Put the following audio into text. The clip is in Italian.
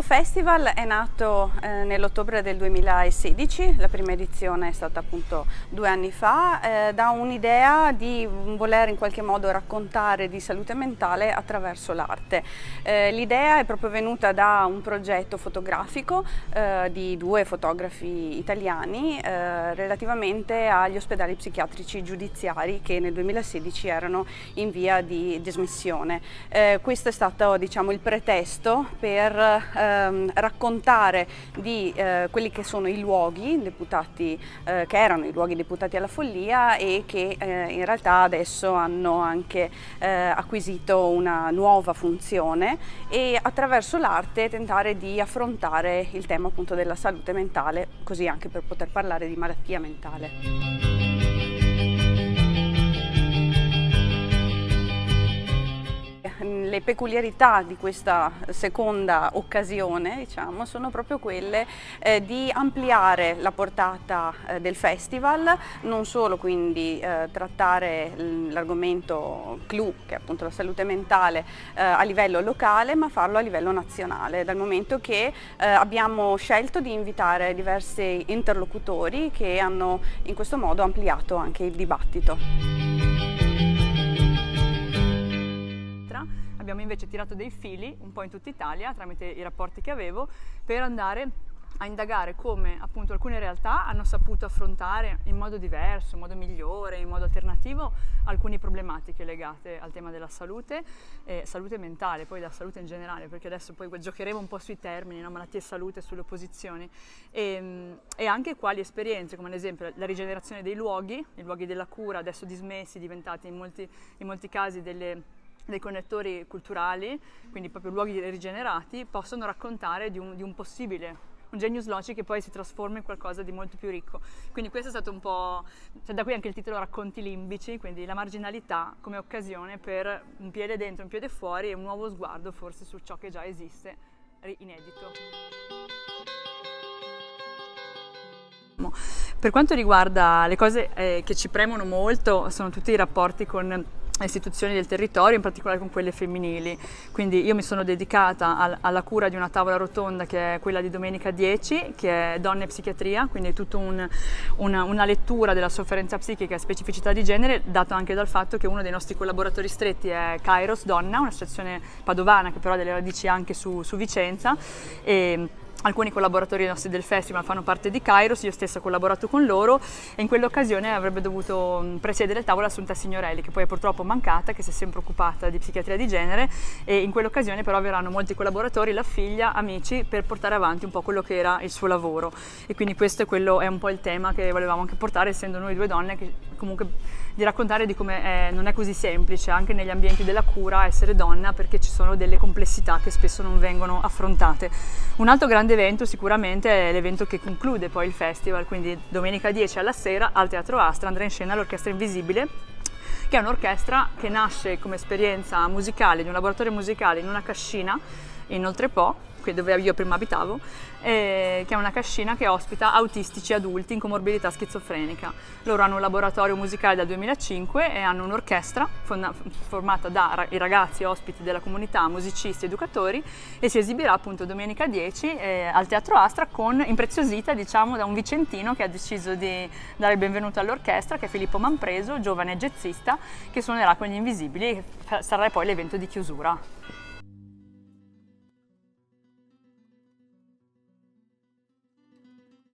festival è nato nell'ottobre del 2016, la prima edizione è stata appunto 2 anni fa, da un'idea di voler in qualche modo raccontare di salute mentale attraverso l'arte. L'idea è proprio venuta da un progetto fotografico di 2 fotografi italiani relativamente agli ospedali psichiatrici giudiziari che nel 2016 erano in via di dismissione. Questo è stato, diciamo, il pretesto per raccontare di quelli che sono i luoghi deputati, che erano i luoghi deputati alla follia e che in realtà adesso hanno anche acquisito una nuova funzione, e attraverso l'arte tentare di affrontare il tema appunto della salute mentale, così anche per poter parlare di malattia mentale. Le peculiarità di questa seconda occasione, diciamo, sono proprio quelle di ampliare la portata del festival, non solo quindi trattare l'argomento clou, che è appunto la salute mentale, a livello locale, ma farlo a livello nazionale, dal momento che abbiamo scelto di invitare diversi interlocutori che hanno in questo modo ampliato anche il dibattito. Abbiamo invece tirato dei fili un po' in tutta Italia tramite i rapporti che avevo per andare a indagare come appunto alcune realtà hanno saputo affrontare in modo diverso, in modo migliore, in modo alternativo alcune problematiche legate al tema della salute, salute mentale, poi la salute in generale, perché adesso poi giocheremo un po' sui termini, no? Malattie e salute, sulle opposizioni, e anche quali esperienze, come ad esempio la rigenerazione dei luoghi, i luoghi della cura adesso dismessi, diventati in molti casi dei connettori culturali, quindi proprio luoghi rigenerati, possono raccontare di un possibile, un genius loci che poi si trasforma in qualcosa di molto più ricco. Quindi questo è stato un po', cioè da qui anche il titolo Racconti limbici, quindi la marginalità come occasione per un piede dentro, un piede fuori e un nuovo sguardo forse su ciò che già esiste, inedito. Per quanto riguarda le cose che ci premono molto, sono tutti i rapporti con le istituzioni del territorio, in particolare con quelle femminili. Quindi io mi sono dedicata alla cura di una tavola rotonda che è quella di domenica 10, che è Donne e Psichiatria, quindi tutta una lettura della sofferenza psichica e specificità di genere, dato anche dal fatto che uno dei nostri collaboratori stretti è Kairos Donna, un'associazione padovana che però ha delle radici anche su Vicenza, e alcuni collaboratori nostri del festival fanno parte di Kairos, io stessa ho collaborato con loro, e in quell'occasione avrebbe dovuto presiedere il tavolo Assunta Signorelli, che poi è purtroppo mancata, che si è sempre occupata di psichiatria di genere, e in quell'occasione però verranno molti collaboratori, la figlia, amici, per portare avanti un po' quello che era il suo lavoro, e quindi questo è un po' il tema che volevamo anche portare, essendo noi 2 donne, che comunque di raccontare di come non è così semplice anche negli ambienti della cura essere donna, perché ci sono delle complessità che spesso non vengono affrontate. Un altro grande evento sicuramente è l'evento che conclude poi il festival, quindi domenica 10 alla sera al Teatro Astra andrà in scena l'Orchestra Invisibile, che è un'orchestra che nasce come esperienza musicale di un laboratorio musicale in una cascina in Oltrepo, dove io prima abitavo, che è una cascina che ospita autistici adulti in comorbidità schizofrenica. Loro hanno un laboratorio musicale dal 2005 e hanno un'orchestra formata dai ragazzi ospiti della comunità, musicisti, educatori, e si esibirà appunto domenica 10 al Teatro Astra, impreziosita, diciamo, da un vicentino che ha deciso di dare il benvenuto all'orchestra, che è Filippo Manpreso, giovane jazzista, che suonerà con gli Invisibili, e sarà poi l'evento di chiusura.